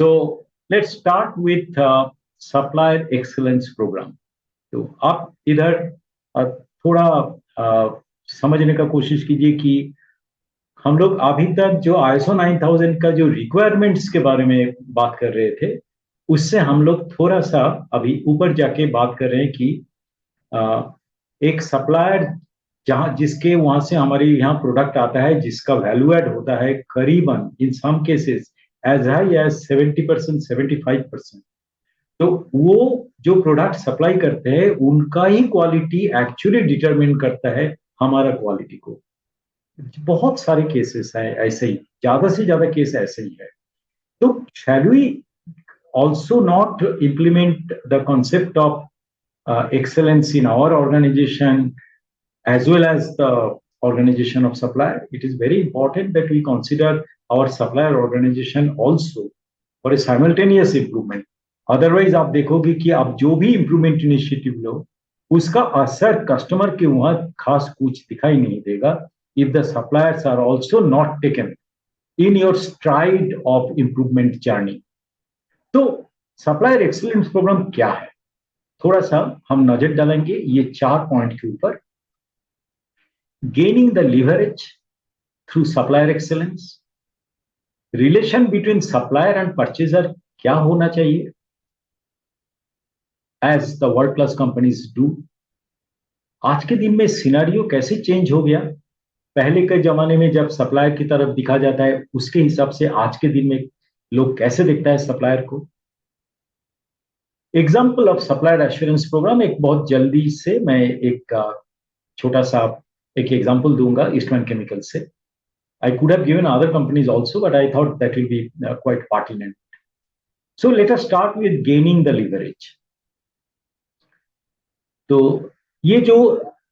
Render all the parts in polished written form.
So let's start with supplier excellence program. तो आप इधर थोड़ा समझने का कोशिश कीजिए कि हम लोग अभी तक जो ISO 9000 का जो रिक्वायरमेंट्स के बारे में बात कर रहे थे, उससे हम लोग थोड़ा सा अभी ऊपर जाके बात कर रहे हैं कि एक सप्लायर जहां जिसके वहां से हमारे यहाँ प्रोडक्ट आता है, जिसका वैल्यू एड होता है करीबन in some cases as high as 70%, 75%। तो वो जो प्रोडक्ट सप्लाई करते हैं उनका ही क्वालिटी एक्चुअली डिटरमिन करता है हमारा क्वालिटी को। बहुत सारे केसेस हैं ऐसे ही, ज्यादा से ज्यादा केस ऐसे ही है। तो shall we also not implement the concept of excellence in our organization as well as the organization of supplier? It is very important that we consider our supplier organization also for a simultaneous improvement. Otherwise आप देखोगे कि आप जो भी improvement initiative लो, उसका असर customer के वहां खास कुछ दिखाई नहीं देगा if the suppliers are also not taken in your stride of improvement journey. तो सप्लायर एक्सीलेंस प्रोग्राम क्या है, थोड़ा सा हम नजर डालेंगे ये 4 पॉइंट के ऊपर। Gaining the leverage through supplier excellence, relation between supplier and purchaser क्या होना चाहिए as the world class companies do. आज के दिन में सिनेरियो कैसे चेंज हो गया, पहले के जमाने में जब सप्लायर की तरफ दिखा जाता है उसके हिसाब से आज के दिन में लोग कैसे देखता है सप्लायर को। Example of supplier assurance program, एक बहुत जल्दी से मैं एक छोटा सा एक एग्जाम्पल दूंगा ईस्टमैन केमिकल से। I could have given other companies also but I thought that will be quite pertinent. So let us start with gaining the leverage. तो ये जो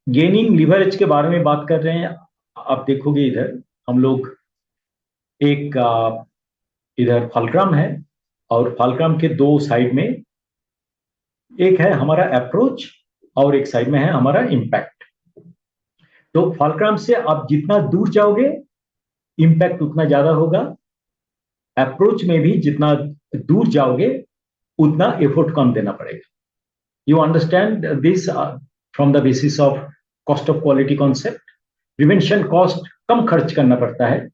गेनिंग लिवरेज के बारे में बात कर रहे हैं, आप देखोगे इधर हम लोग एक इधर फलक्रम है और फलक्रम के दो साइड में एक है हमारा अप्रोच और एक साइड में है हमारा इम्पैक्ट। तो फलक्रम से आप जितना दूर जाओगे इम्पैक्ट उतना ज्यादा होगा, अप्रोच में भी जितना दूर जाओगे उतना एफर्ट कम देना पड़ेगा। You understand this from the basis of cost of quality concept. Prevention cost कम खर्च करना पड़ता है,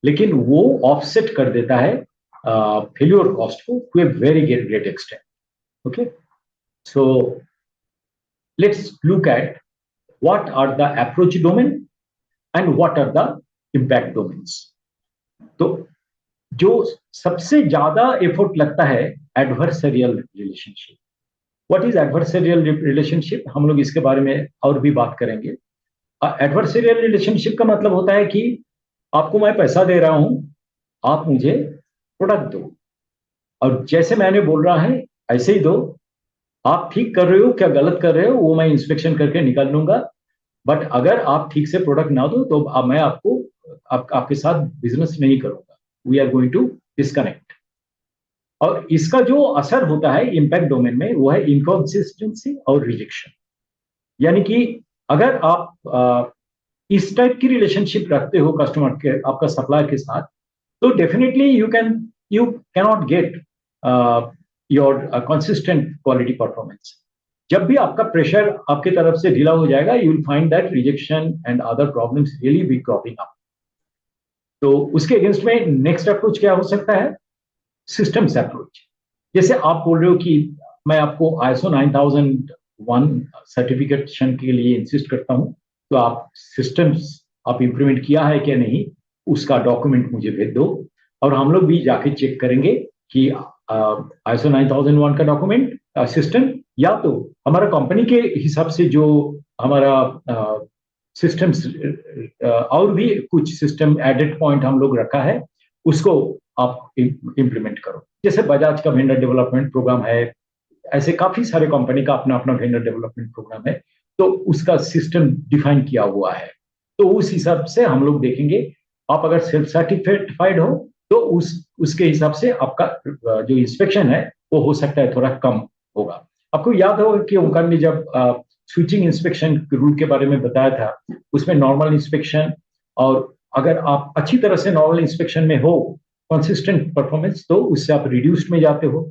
लेकिन वो ऑफसेट कर देता है फेल्योर कॉस्ट को to a very great extent. Okay, so let's look at what are the approach domain and what are the impact domains. तो जो सबसे ज्यादा एफर्ट लगता है adversarial relationship. What is adversarial relationship, हम लोग इसके बारे में और भी बात करेंगे। एडवर्सरियल रिलेशनशिप का मतलब होता है कि आपको मैं पैसा दे रहा हूं, आप मुझे प्रोडक्ट दो, और जैसे मैंने बोल रहा है ऐसे ही दो। आप ठीक कर रहे हो क्या गलत कर रहे हो वो मैं इंस्पेक्शन करके निकाल लूंगा, बट अगर आप ठीक से प्रोडक्ट ना दो तो अब मैं आपके साथ बिजनेस नहीं करूंगा। We are going to disconnect. और इसका जो असर होता है इम्पैक्ट डोमेन में वो है इनकॉन्सिस्टेंसी और रिजेक्शन। यानी कि अगर आप इस टाइप की रिलेशनशिप रखते हो कस्टमर के, आपका सप्लायर के साथ, तो definitely you cannot get your consistent quality performance. जब भी आपका प्रेशर आपकी तरफ से ढीला हो जाएगा, you will find that rejection and other problems really be cropping up. तो उसके अगेंस्ट में नेक्स्ट अप्रोच क्या हो सकता है, सिस्टम्स अप्रोच। जैसे आप बोल रहे हो कि मैं आपको ISO 9001 सर्टिफिकेशन के लिए इंसिस्ट करता हूं, तो आप सिस्टम्स आप इंप्लीमेंट किया है क्या नहीं उसका डॉक्यूमेंट मुझे भेज दो, और हम लोग भी जाके चेक करेंगे कि ISO 9001 का डॉक्यूमेंट सिस्टम, या तो हमारा कंपनी के हिसाब से जो हमारा सिस्टम्स और भी कुछ सिस्टम एडेड पॉइंट हम लोग रखा है उसको आप इंप्लीमेंट करो। जैसे बजाज का वेंडर डेवलपमेंट प्रोग्राम है, ऐसे काफी सारे कंपनी का अपना अपना वेंडर डेवलपमेंट प्रोग्राम है, तो उसका सिस्टम डिफाइन किया हुआ है। तो उस हिसाब से हम लोग देखेंगे, आप अगर सेल्फ सर्टिफाइड हो तो उसके हिसाब से आपका जो इंस्पेक्शन है वो हो सकता है थोड़ा कम होगा। आपको याद होगा कि ओंकार ने जब स्विचिंग इंस्पेक्शन रूल के बारे में बताया था, उसमें नॉर्मल इंस्पेक्शन, और अगर आप अच्छी तरह से नॉर्मल इंस्पेक्शन में हो कंसिस्टेंट परफॉर्मेंस, तो उससे आप रिड्यूस्ड में जाते हो।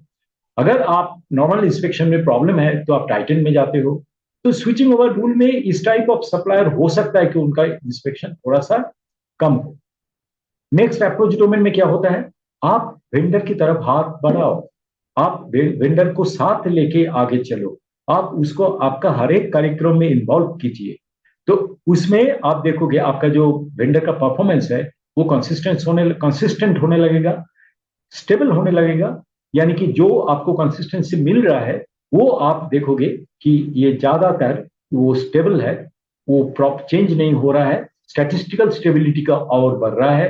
अगर आप नॉर्मल इंस्पेक्शन में प्रॉब्लम है तो आप टाइटन में जाते हो। तो स्विचिंग ओवर रूल में इस टाइप ऑफ सप्लायर हो सकता है कि उनका इंस्पेक्शन थोड़ा सा कम हो। नेक्स्ट अप्रोच डोमेन में क्या होता है, आप वेंडर की तरफ हाथ बढ़ाओ, आप वेंडर को साथ लेके आगे चलो, आप उसको आपका हर एक कार्यक्रम में इन्वॉल्व कीजिए। तो उसमें आप देखोगे आपका जो वेंडर का परफॉर्मेंस है वो कंसिस्टेंट होने लगेगा, स्टेबल होने लगेगा। यानी कि जो आपको कंसिस्टेंसी मिल रहा है वो आप देखोगे कि ये ज्यादातर वो स्टेबल है, वो प्रॉप चेंज नहीं हो रहा है, स्टैटिस्टिकल स्टेबिलिटी का और बढ़ रहा है।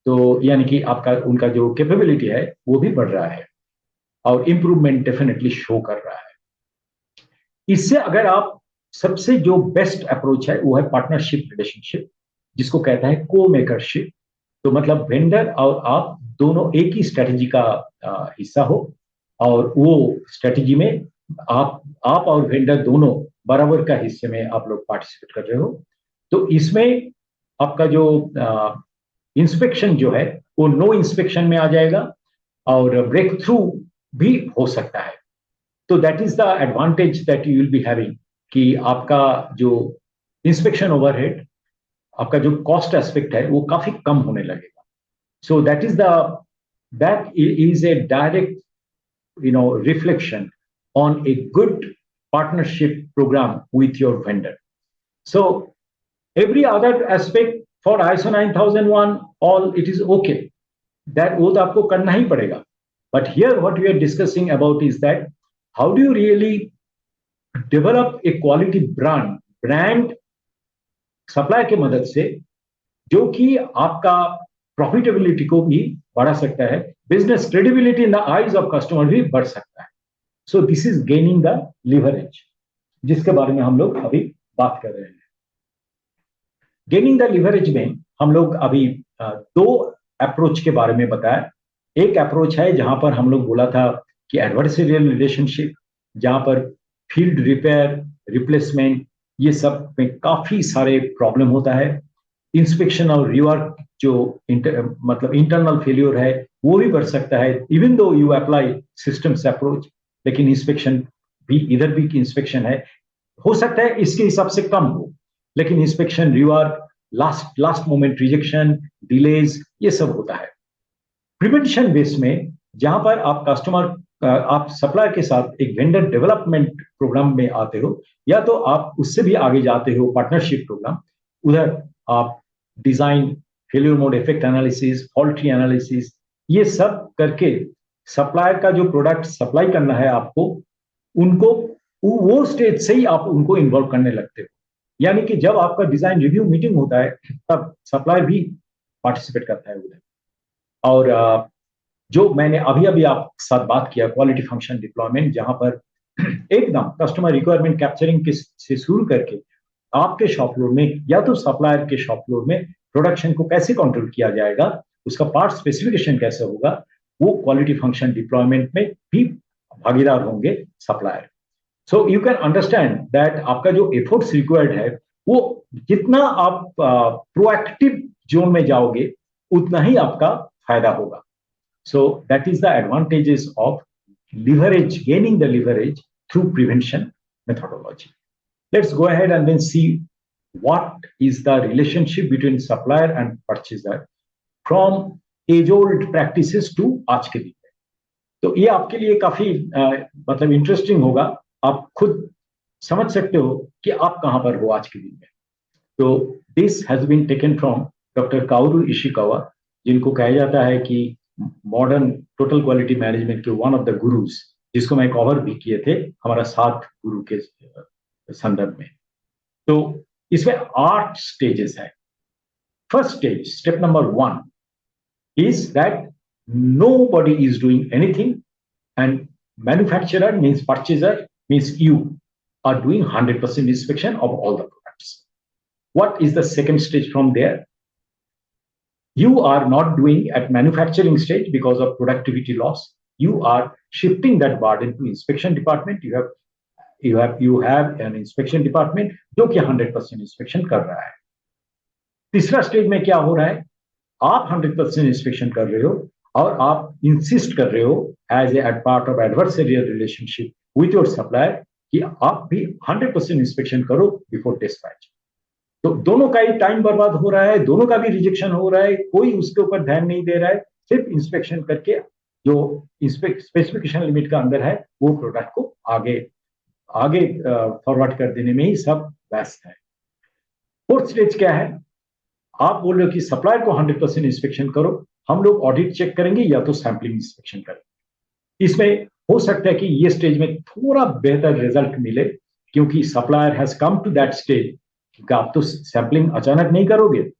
तो यानी कि आपका उनका जो कैपेबिलिटी है वो भी बढ़ रहा है और इंप्रूवमेंट डेफिनेटली शो कर रहा है। इससे अगर आप सबसे जो बेस्ट अप्रोच है वो है पार्टनरशिप रिलेशनशिप, जिसको कहता है को मेकरशिप। तो मतलब वेंडर और आप दोनों एक ही स्ट्रेटेजी का हिस्सा हो, और वो स्ट्रेटेजी में आप और वेंडर दोनों बराबर का हिस्से में आप लोग पार्टिसिपेट कर रहे हो। तो इसमें आपका जो इंस्पेक्शन जो है वो नो इंस्पेक्शन में आ जाएगा और ब्रेक थ्रू भी हो सकता है। तो that is the advantage that you will be having, कि आपका जो इंस्पेक्शन ओवरहेड, आपका जो कॉस्ट एस्पेक्ट है वो काफी कम होने लगेगा। सो that is a direct reflection on a good partnership program with your vendor. So every other aspect for ISO 9001 all it is okay, that वो तो आपको करना ही पड़ेगा। But here what we are discussing about is that how do you really develop a quality brand supply की मदद से, जो कि आपका प्रॉफिटेबिलिटी को भी बढ़ा सकता है, business credibility in the eyes of customer भी बढ़ सकता है। So this is gaining the leverage, जिसके बारे में हम लोग अभी बात कर रहे हैं। गेनिंग द लिवरेज में हम लोग अभी दो अप्रोच के बारे में बताया। एक अप्रोच है जहां पर हम लोग बोला था कि एडवर्सरियल रिलेशनशिप, जहां पर फील्ड रिपेयर, रिप्लेसमेंट, ये सब में काफी सारे प्रॉब्लम होता है। इंस्पेक्शन और रिवर्क जो मतलब इंटरनल फेल्योर है वो भी बढ़ सकता है, even though you apply systems approach, लेकिन इंस्पेक्शन भी इधर भी इंस्पेक्शन है, हो सकता है इसके हिसाब से कम हो, लेकिन inspection rework, last moment rejection, delays, ये सब होता है। प्रिवेंशन बेस में जहां पर आप सप्लायर के साथ एक वेंडर डेवलपमेंट प्रोग्राम में आते हो, या तो आप उससे भी आगे जाते हो पार्टनरशिप प्रोग्राम, उधर आप design, failure mode effect analysis, fault tree analysis, ये सब करके सप्लायर का जो प्रोडक्ट सप्लाई करना है आपको, उनको वो स्टेज से ही आप उनको इन्वॉल्व करने लगते हो। यानी कि जब आपका डिजाइन रिव्यू मीटिंग होता है तब सप्लायर भी पार्टिसिपेट करता है उधर। और जो मैंने अभी अभी आपके साथ बात किया क्वालिटी फंक्शन डिप्लॉयमेंट, जहां पर एकदम कस्टमर रिक्वायरमेंट कैप्चरिंग के से शुरू करके आपके शॉप फ्लोर में या तो सप्लायर के शॉप फ्लोर में प्रोडक्शन को कैसे कंट्रोल किया जाएगा, उसका पार्ट स्पेसिफिकेशन कैसे होगा, वो क्वालिटी फंक्शन डिप्लॉयमेंट में भी भागीदार होंगे supplier. So you can understand that आपका जो एफर्ट्स रिक्वायर्ड है वो जितना आप प्रोएक्टिव जोन में जाओगे उतना ही आपका फायदा होगा। So that is the advantages of leverage, gaining the leverage through prevention methodology. Let's go ahead and then see what is the relationship between supplier and purchaser from age-old practices to आज के दिन में। तो ये आपके लिए काफी मतलब इंटरेस्टिंग होगा, आप खुद समझ सकते हो कि आप कहां पर हो आज के दिन में। तो this has been taken from doctor Kaoru Ishikawa, जिनको कहा जाता है कि मॉडर्न टोटल क्वालिटी मैनेजमेंट के वन ऑफ द गुरुज, जिसको मैं कवर भी किए थे हमारा 7 गुरु के संदर्भ में। तो इसमें 8 स्टेजेस है। First stage, step number 1 is that nobody is doing anything and manufacturer means purchaser means you are doing 100% inspection of all the products. What is the second stage from there? You are not doing at manufacturing stage because of productivity loss. You are shifting that burden to inspection department. You have an inspection department जो कि 100% inspection कर रहा है। तीसरा stage में क्या हो रहा है, आप 100% इंस्पेक्शन कर रहे हो, और आप इंसिस्ट कर रहे हो as a part of adversarial relationship with your supplier कि आप भी 100% इंस्पेक्शन करो बिफोर डिस्पैच, तो दोनों का ही टाइम बर्बाद हो रहा है, दोनों का भी रिजेक्शन हो रहा है, कोई उसके ऊपर ध्यान नहीं दे रहा है, सिर्फ इंस्पेक्शन करके जो स्पेसिफिकेशन लिमिट का अंदर है वो प्रोडक्ट को आगे आगे फॉरवर्ड कर देने में ही सब व्यस्त है। फोर्थ स्टेज क्या है? आप बोल रहे हो कि सप्लायर को 100% इंस्पेक्शन करो, हम लोग ऑडिट चेक करेंगे या तो सैंपलिंग इंस्पेक्शन करेंगे। इसमें हो सकता है कि ये स्टेज में थोड़ा बेहतर रिजल्ट मिले, क्योंकि supplier has come to that stage कि आप तो सैंपलिंग अचानक नहीं करोगे,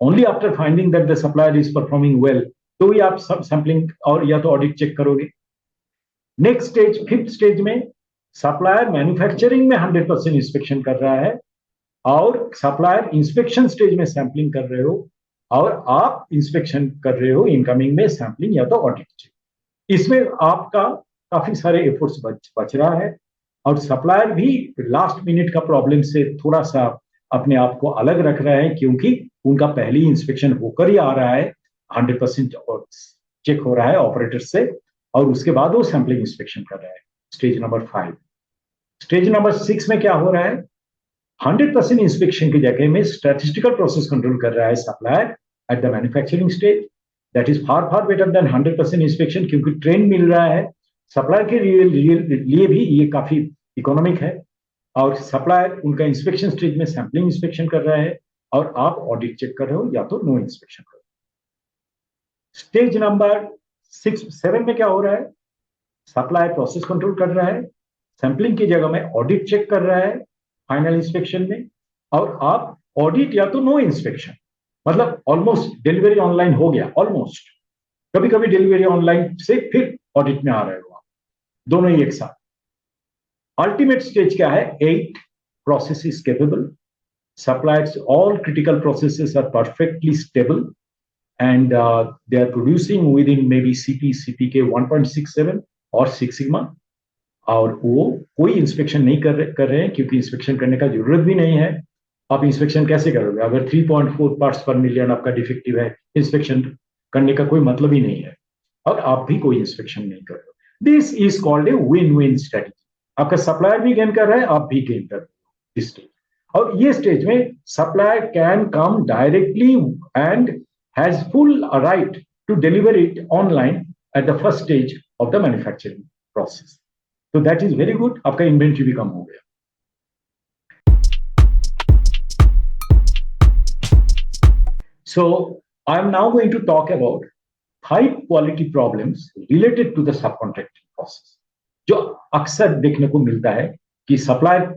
only after finding that the supplier is performing well तो ही आप सब सैंपलिंग और या तो ऑडिट चेक करोगे। नेक्स्ट स्टेज, फिफ्थ स्टेज में सप्लायर मैन्युफैक्चरिंग में 100% इंस्पेक्शन कर रहा है और सप्लायर इंस्पेक्शन स्टेज में सैंपलिंग कर रहे हो और आप इंस्पेक्शन कर रहे हो इनकमिंग में सैंपलिंग या तो ऑडिट। इसमें आपका काफी सारे एफर्ट्स बच रहा है और सप्लायर भी लास्ट मिनट का प्रॉब्लम से थोड़ा सा अपने आप को अलग रख रहे हैं, क्योंकि उनका पहली इंस्पेक्शन होकर ही आ रहा है, 100% चेक हो रहा है ऑपरेटर से और उसके बाद वो सैंपलिंग इंस्पेक्शन कर रहा है। Stage number 5। स्टेज नंबर 6 में क्या हो रहा है? 100% इंस्पेक्शन की जगह में स्टैटिस्टिकल प्रोसेस कंट्रोल कर रहा है supplier at the manufacturing stage. That is far far better than 100% inspection, क्योंकि ट्रेंड मिल रहा है सप्लायर के लिए भी ये काफी इकोनॉमिक है और सप्लायर उनका इंस्पेक्शन स्टेज में सैंपलिंग इंस्पेक्शन कर रहा है और आप ऑडिट चेक कर रहे हो या तो नो इंस्पेक्शन कर रहे हो। स्टेज नंबर 7 में क्या हो रहा है? सप्लायर प्रोसेस कंट्रोल कर रहा है, सैंपलिंग की जगह में ऑडिट चेक कर रहा है फाइनल इंस्पेक्शन में, और आप ऑडिट या तो नो इंस्पेक्शन, मतलब ऑलमोस्ट डिलीवरी ऑनलाइन हो गया, ऑलमोस्ट, कभी कभी डिलीवरी ऑनलाइन से फिर ऑडिट में आ रहे हो आप, दोनों ही एक साथ। अल्टीमेट स्टेज क्या है? 8, process is capable, suppliers all critical processes are perfectly stable and they are producing within maybe CPK 1.67 और 6 sigma, और वो कोई इंस्पेक्शन नहीं कर रहे हैं, क्योंकि इंस्पेक्शन करने का जरूरत भी नहीं है। आप इंस्पेक्शन कैसे करोगे अगर 3.4 पार्ट्स पर मिलियन आपका डिफेक्टिव है? इंस्पेक्शन करने का कोई मतलब ही नहीं है और आप भी कोई इंस्पेक्शन नहीं कर रहे। This is called a win win strategy. आपका सप्लायर भी गेन कर रहा है, आप भी गेन कर रहे हो इस स्टेज। और ये स्टेज में supplier can come directly and has full right to deliver it online at the first stage of the manufacturing process. तो दैट इज वेरी गुड, आपका इन्वेंट्री भी कम हो गया। So I'm now going to talk about 5 quality problems related to the subcontracting process, जो अक्सर देखने को मिलता है कि सप्लायर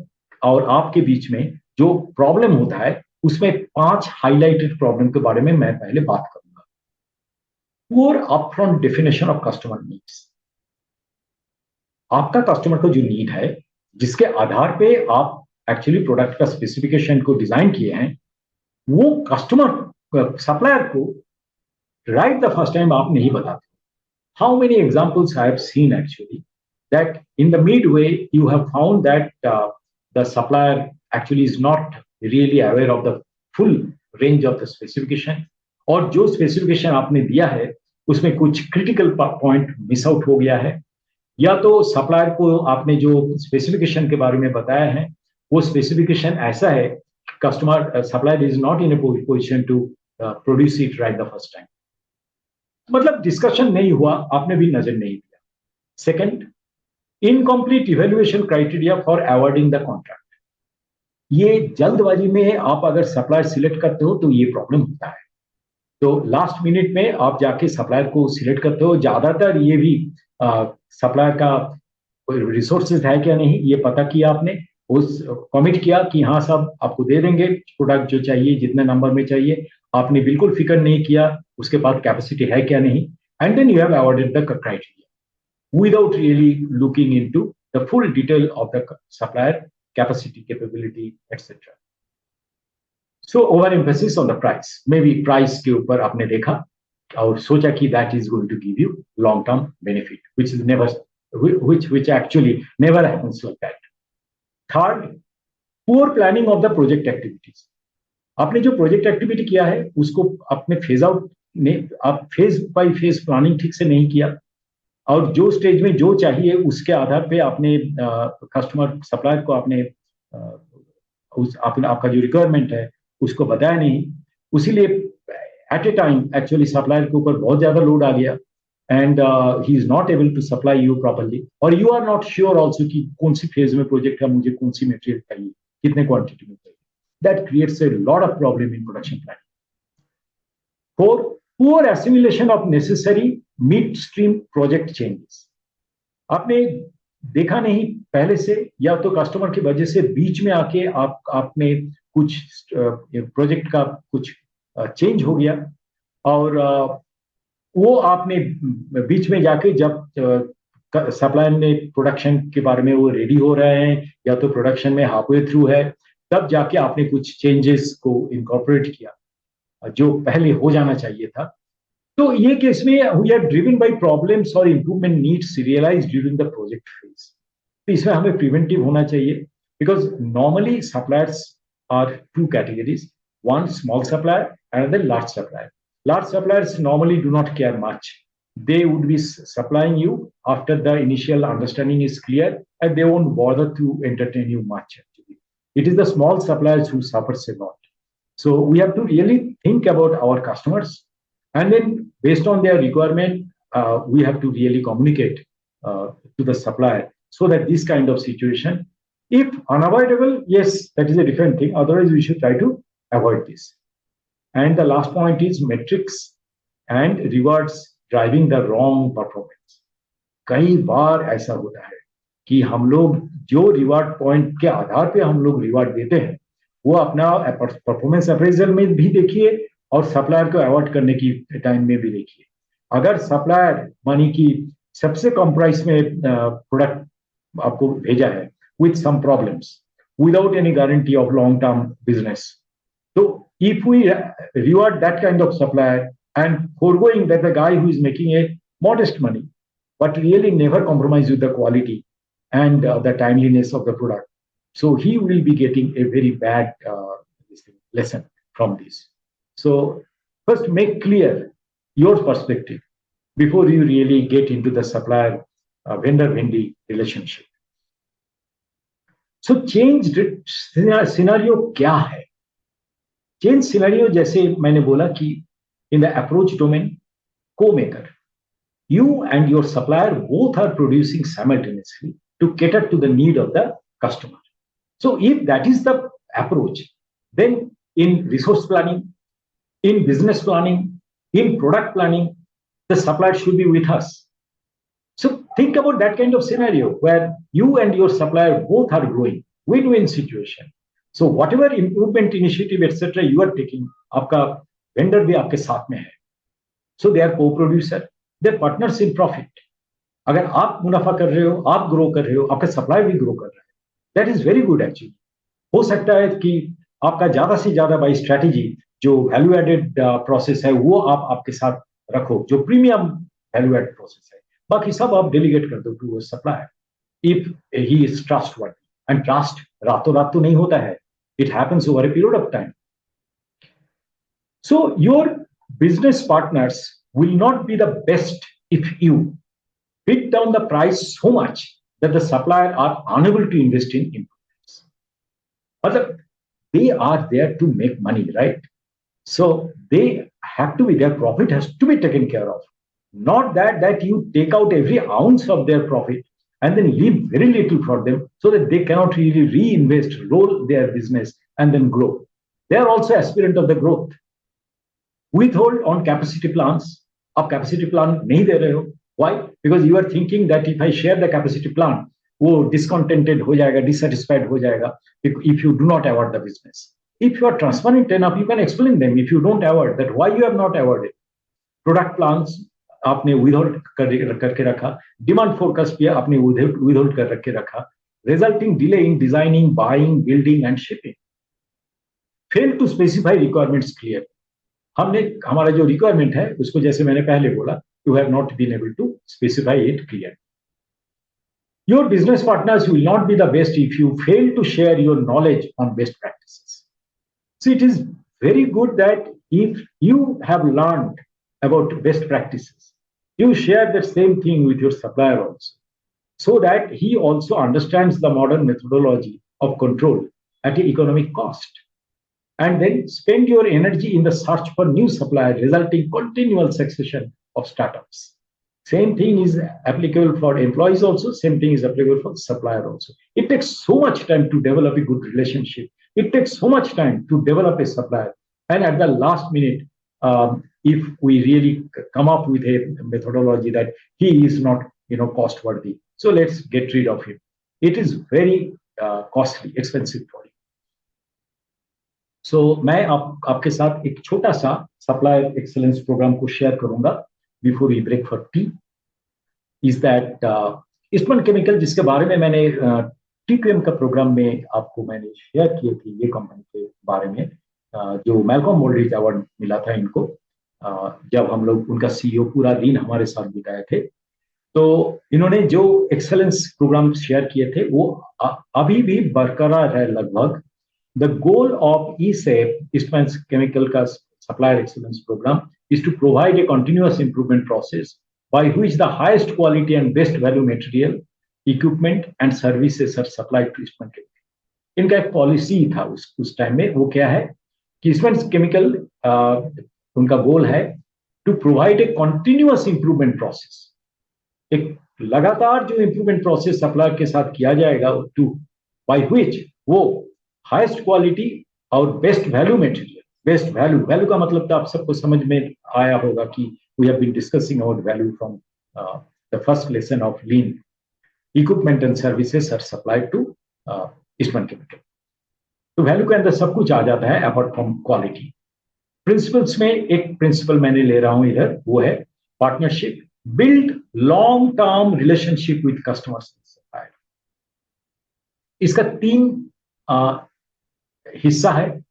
और आपके बीच में जो प्रॉब्लम होता है उसमें 5 हाईलाइटेड प्रॉब्लम के बारे में मैं पहले बात करूंगा। Poor upfront definition of customer needs. आपका कस्टमर का जो नीड है, जिसके आधार पे आप एक्चुअली प्रोडक्ट का स्पेसिफिकेशन को डिजाइन किए हैं, वो कस्टमर सप्लायर को राइट द फर्स्ट टाइम आप नहीं बताते। How many examples I have seen actually that in the midway you have found that the supplier actually is not really aware of the full range of the specification, और जो specification आपने दिया है उसमें कुछ क्रिटिकल पॉइंट मिस आउट हो गया है, या तो सप्लायर को आपने जो स्पेसिफिकेशन के बारे में बताया है वो स्पेसिफिकेशन ऐसा है customer supplier is not in a position to produce it right the first time, मतलब डिस्कशन नहीं हुआ, आपने भी नजर नहीं दिया। Second, incomplete evaluation criteria for awarding the contract. ये जल्दबाजी में आप अगर सप्लायर सिलेक्ट करते हो तो ये प्रॉब्लम होता है। तो लास्ट मिनट में आप जाके सप्लायर को सिलेक्ट करते हो, ज्यादातर ये भी सप्लायर का रिसोर्सेज है क्या नहीं ये पता किया आपने, उस कमिट किया कि हाँ सब आपको दे देंगे प्रोडक्ट जो चाहिए जितने नंबर में चाहिए, आपने बिल्कुल फिक्र नहीं किया उसके बाद कैपेसिटी है क्या नहीं, and then you have awarded the criteria without really looking into the full detail of the supplier capacity, capability, etc. So overemphasis on the price, maybe price के ऊपर आपने देखा और सोचा कि that is going to give you long term benefit, which is never, which actually never happens like that. Third, poor planning of the project activities. आपने जो project activity किया है उसको आपने फेज आउट आप फेज बाय फेज प्लानिंग ठीक से नहीं किया, और जो स्टेज में जो चाहिए उसके आधार पे आपने कस्टमर सप्लायर को आपने आपका जो रिक्वायरमेंट है उसको बताया नहीं, उसीलिए at a time actually supplier के ऊपर बहुत ज्यादा लोड आ गया, and he is not able to supply you properly, और you are not sure also कि कौन सी फेज में प्रोजेक्ट है, मुझे कौन सी मटेरियल चाहिए, कितने क्वांटिटी में चाहिए. That creates a lot of problem in production planning. Four, poor assimilation of necessary mid stream project changes. आपने देखा नहीं पहले से, या तो कस्टमर की वजह से बीच में आके आपने कुछ प्रोजेक्ट का कुछ चेंज हो गया, और वो आपने बीच में जाके जब सप्लायर ने प्रोडक्शन के बारे में वो रेडी हो रहे हैं या तो प्रोडक्शन में हाफ वे थ्रू है, तब जाके आपने कुछ चेंजेस को इनकॉर्पोरेट किया जो पहले हो जाना चाहिए था. तो ये केस में we are driven by problems और improvement needs realise during the project phase. तो इसमें हमें प्रिवेंटिव होना चाहिए, because normally suppliers are two categories, one small supplier, another large supplier. Large suppliers normally do not care much. They would be supplying you after the initial understanding is clear, and they won't bother to entertain you much. Actually, it is the small suppliers who suffers a lot. So we have to really think about our customers, and then based on their requirement, we have to really communicate to the supplier so that this kind of situation, if unavoidable, yes, that is a different thing. Otherwise, we should try to avoid this. And the last point is metrics and rewards driving the wrong performance. कई बार ऐसा होता है कि हम लोग जो reward point के आधार पे हम लोग रिवार्ड देते हैं, वो अपना परफॉर्मेंस अप्रेजल में भी देखिए और सप्लायर को अवॉर्ड करने की टाइम में भी देखिए. अगर सप्लायर मानी कि सबसे कम प्राइस में प्रोडक्ट आपको भेजा है with some problems, without any guarantee of long term business, so if we reward that kind of supplier and foregoing that the guy who is making a modest money, but really never compromise with the quality and the timeliness of the product, so he will be getting a very bad lesson from this. So first make clear your perspective before you really get into the supplier vendor-vendee relationship. So changed scenario क्या है? Change scenario जैसे मैंने बोला कि in the approach domain, co-maker, you and your supplier both are producing simultaneously to cater to the need of the customer. So if that is the approach, then in resource planning, in business planning, in product planning, the supplier should be with us. So think about that kind of scenario where you and your supplier both are growing, win-win situation. So whatever improvement initiative etc you are taking, आपका vendor भी आपके साथ में है. So they are co-producer, they are partners in profit. अगर आप मुनाफा कर रहे हो, आप ग्रो कर रहे हो, आपका सप्लाई भी ग्रो कर रहा है, that is very good actually. हो सकता है कि आपका ज्यादा से ज्यादा बाई स्ट्रैटेजी जो वैल्यू एडेड प्रोसेस है वो आप आपके साथ रखो, जो प्रीमियम वैल्यू एडेड प्रोसेस है, बाकी सब आप डेलीगेट कर दो to supplier if he is trustworthy. And trust रातों रात तो नहीं होता है. It happens over a period of time. So your business partners will not be the best if you bid down the price so much that the supplier are unable to invest in improvements. But they are there to make money, right? So they have to be, their profit has to be taken care of. Not that you take out every ounce of their profit and then leave very little for them so that they cannot really reinvest, roll their business and then grow. They are also aspirant of the growth. Withhold on capacity plans. आप capacity plan नहीं दे रहे हो. Why? Because you are thinking that if I share the capacity plan, वो discontented हो जाएगा, dissatisfied हो जाएगा if you do not award the business. If you are transparent enough, you can explain them. If you don't award, that why you have not awarded. Product plans आपने withhold करके रखा, demand forecast भी आपने withhold कर रखे रखा, resulting delay in designing, buying, building and shipping. Fail to specify requirements clear. हमने हमारा जो रिक्वायरमेंट है उसको जैसे मैंने पहले बोला, you have not been able to specify it clear. Your business partners will not be the best if you fail to share your knowledge on best practices. So it is very good that if you have learned about best practices, you share the same thing with your supplier also, so that he also understands the modern methodology of control at an economic cost. And then spend your energy in the search for new supplier, resulting continual succession of startups. Same thing is applicable for employees also, same thing is applicable for supplier also. It takes so much time to develop a good relationship. It takes so much time to develop a supplier. And at the last minute, if we really come up with a methodology that he is not, cost worthy, so let's get rid of him. It is very costly, expensive for you. So मैं आपके साथ एक छोटा सा supplier excellence program को share करूंगा before we break for tea. Is that Eastman chemical, जिसके बारे में मैंने टीपीएम का प्रोग्राम में आपको मैंने शेयर किए थे, ये कंपनी के बारे में, जो मैल्कॉम मोल्ड्रिज अवार्ड मिला था इनको, जब हम लोग उनका सीईओ पूरा दिन हमारे साथ बिताए थे. तो इन्होंने जो एक्सेलेंस प्रोग्राम शेयर किए थे वो अभी भी बरकरार है लगभग. The goal of ESEP, Eastman Chemical Supplier Excellence Program, is to provide a continuous improvement process by which the highest quality and best value material, equipment and services are supplied to Eastman Chemical. इनका एक policy था उस time में. वो क्या है कि Eastman chemical, उनका गोल है to provide a continuous improvement process. एक लगातार जो इंप्रूवमेंट प्रोसेस सप्लायर के साथ किया जाएगा, टू बाय व्हिच वो हाईएस्ट क्वालिटी और best value material. Best value का मतलब तो आप सबको समझ में आया होगा कि we have been discussing about value from the first lesson of lean. Equipment and services are supplied to Eastman chemical. तो वैल्यू के अंदर सब कुछ आ जाता है अपार्ट फ्रॉम क्वालिटी. प्रिंसिपल्स में एक प्रिंसिपल मैंने ले रहा हूं इधर, वो है partnership. Build long term relationship with customers and supplier. इसका 3 हिस्सा है.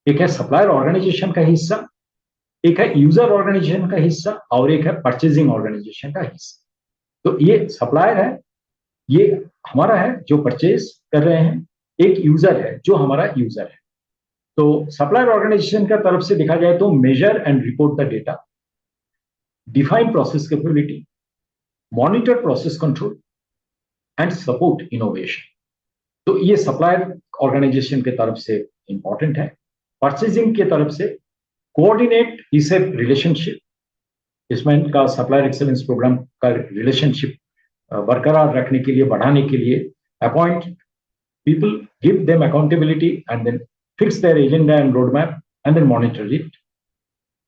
एक है सप्लायर ऑर्गेनाइजेशन का हिस्सा, एक है यूजर ऑर्गेनाइजेशन का हिस्सा, और एक है परचेजिंग ऑर्गेनाइजेशन का हिस्सा. तो ये सप्लायर है, ये हमारा है जो परचेज कर रहे हैं. एक यूजर है जो हमारा यूजर है. तो सप्लायर ऑर्गेनाइजेशन का तरफ से देखा जाए तो measure and report the data, define process capability, monitor process control and support innovation. तो ये सप्लायर ऑर्गेनाइजेशन के तरफ से इंपॉर्टेंट है. परचेजिंग के तरफ से कोऑर्डिनेट इसे रिलेशनशिप, इसमें का सप्लायर एक्सेलेंस प्रोग्राम का रिलेशनशिप बरकरार रखने के लिए, बढ़ाने के लिए appoint people, give them accountability and then fix their agenda and road map and then monitor it.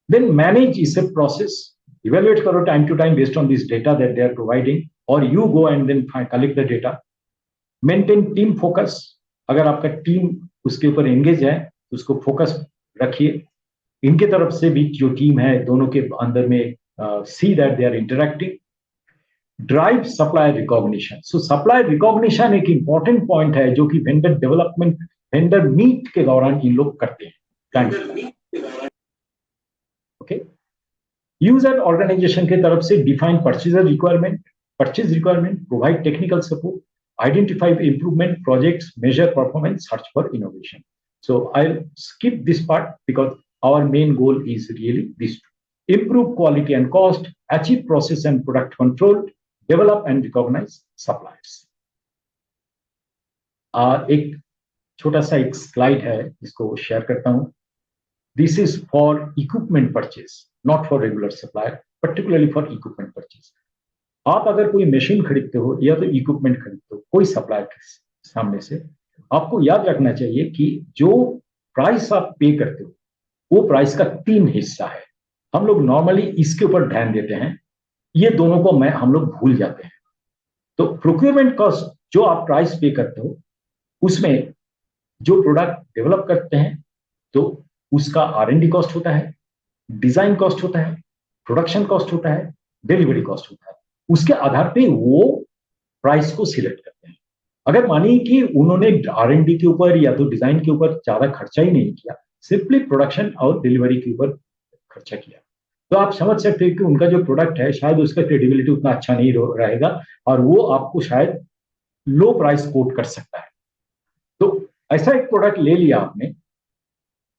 Then manage इसे प्रोसेस, इवेल्युएट करो time to time based on this data that they are providing, और you go and then collect the data. Maintain team focus. अगर आपका team उसके ऊपर engage है तो उसको फोकस रखिए. इनके तरफ से भी जो टीम है दोनों के अंदर में see that they are interacting. Drive supplier recognition. So supplier recognition एक इंपॉर्टेंट पॉइंट है जो कि वेंडर डेवलपमेंट, वेंडर मीट के दौरान इन लोग करते हैं. ओके. यूजर ऑर्गेनाइजेशन के तरफ से define purchase requirement, provide technical support, identify improvement projects, measure performance, search for innovation. So I'll skip this part because our main goal is really this: improve quality and cost, achieve process and product control, develop and recognize suppliers. एक छोटा सा एक slide है, इसको share करता हूं. This is for equipment purchase, not for regular supplier, particularly for equipment purchase. आप अगर कोई मशीन खरीदते हो या तो इक्विपमेंट खरीदते हो कोई सप्लायर के सामने से, आपको याद रखना चाहिए कि जो प्राइस आप पे करते हो वो प्राइस का 3 हिस्सा है. हम लोग नॉर्मली इसके ऊपर ध्यान देते हैं, ये दोनों को हम लोग भूल जाते हैं. तो प्रोक्योरमेंट कॉस्ट जो आप प्राइस पे करते हो, उसमें जो प्रोडक्ट डेवलप करते हैं तो उसका R&D कॉस्ट होता है, डिजाइन कॉस्ट होता है, प्रोडक्शन कॉस्ट होता है, डिलीवरी कॉस्ट होता है. उसके आधार पे वो प्राइस को सिलेक्ट करते हैं. अगर मानिए कि उन्होंने R&D के ऊपर या तो डिजाइन के ऊपर ज्यादा खर्चा ही नहीं किया, सिंपली प्रोडक्शन और डिलीवरी के ऊपर खर्चा किया, तो आप समझ सकते हैं कि उनका जो प्रोडक्ट है शायद उसका क्रेडिबिलिटी उतना अच्छा नहीं रहेगा और वो आपको शायद लो प्राइस कोट कर सकता है. तो ऐसा एक प्रोडक्ट ले लिया आपने,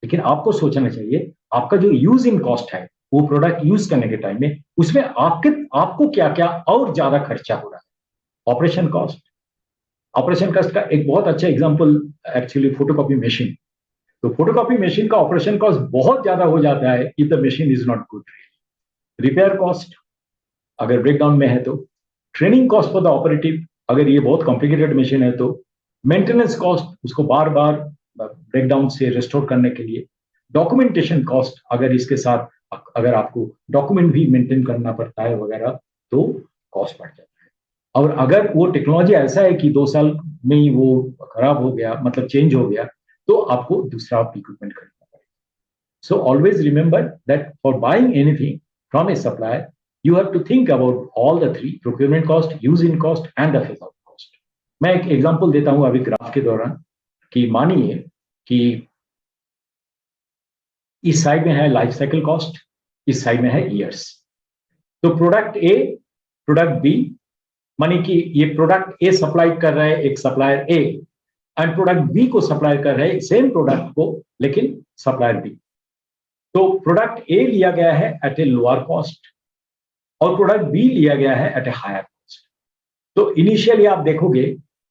लेकिन आपको सोचना चाहिए आपका जो यूज इन कॉस्ट है वो प्रोडक्ट यूज करने के टाइम में उसमें आपको क्या क्या और ज्यादा खर्चा हो रहा है। ऑपरेशन कॉस्ट का एक बहुत अच्छा एग्जांपल एक्चुअली फोटोकॉपी मशीन। तो फोटोकॉपी मशीन का ऑपरेशन कॉस्ट बहुत ज्यादा हो जाता है if the machine is not good. Repair cost अगर ब्रेकडाउन में है तो, training cost for the operative अगर ये बहुत कॉम्प्लिकेटेड मशीन है तो, मेंटेनेंस कॉस्ट उसको बार बार ब्रेकडाउन से रिस्टोर करने के लिए, डॉक्यूमेंटेशन कॉस्ट अगर इसके साथ अगर आपको डॉक्यूमेंट भी मेंटेन करना पड़ता है वगैरह तो कॉस्ट बढ़ जाता है। और अगर वो टेक्नोलॉजी ऐसा है कि 2 साल में ही वो खराब हो गया, मतलब चेंज हो गया, तो आपको दूसरा इक्विपमेंट खरीदना पड़ेगा। So always remember that for buying anything from A supplier you have to think about all the three: procurement cost, use in cost and the phase out cost. मैं एक एग्जांपल देता हूं अभी ग्राफ के दौरान कि मानिए कि इस साइड में है लाइफ साइकिल कॉस्ट, इस साइड में है ईयर्स। तो प्रोडक्ट ए, प्रोडक्ट बी, मानी कि ये प्रोडक्ट ए सप्लाई कर रहा है एक supplier A and product B को सप्लाई कर रहे हैं सेम प्रोडक्ट को लेकिन सप्लायर बी। तो प्रोडक्ट ए लिया गया है एट ए लोअर कॉस्ट और प्रोडक्ट बी लिया गया है एट ए हायर कॉस्ट। तो इनिशियली आप देखोगे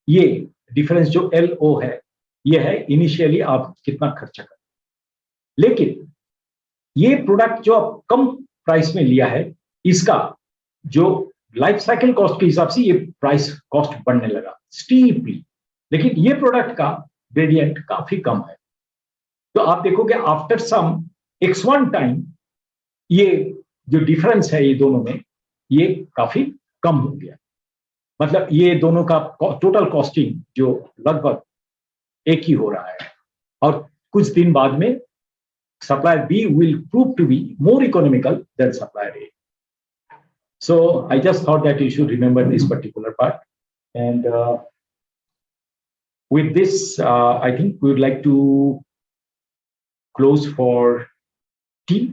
ये डिफरेंस जो LO है, ये है इनिशियली आप कितना खर्चा कर, लेकिन ये प्रोडक्ट जो आप कम प्राइस में लिया है इसका जो लाइफ साइकिल कॉस्ट के हिसाब से ये प्राइस कॉस्ट बढ़ने लगा स्टीपली, लेकिन ये प्रोडक्ट का ग्रेडियंट काफी कम है। तो आप देखोगे आफ्टर सम x1 टाइम ये जो डिफरेंस है ये दोनों में ये काफी कम हो गया। मतलब ये दोनों का टोटल कॉस्टिंग जो लगभग एक ही हो रहा है और कुछ दिन बाद में supplier B will prove to be more economical than supplier A. So I just thought that you should remember this particular part. And with this, I think we would like to close for tea.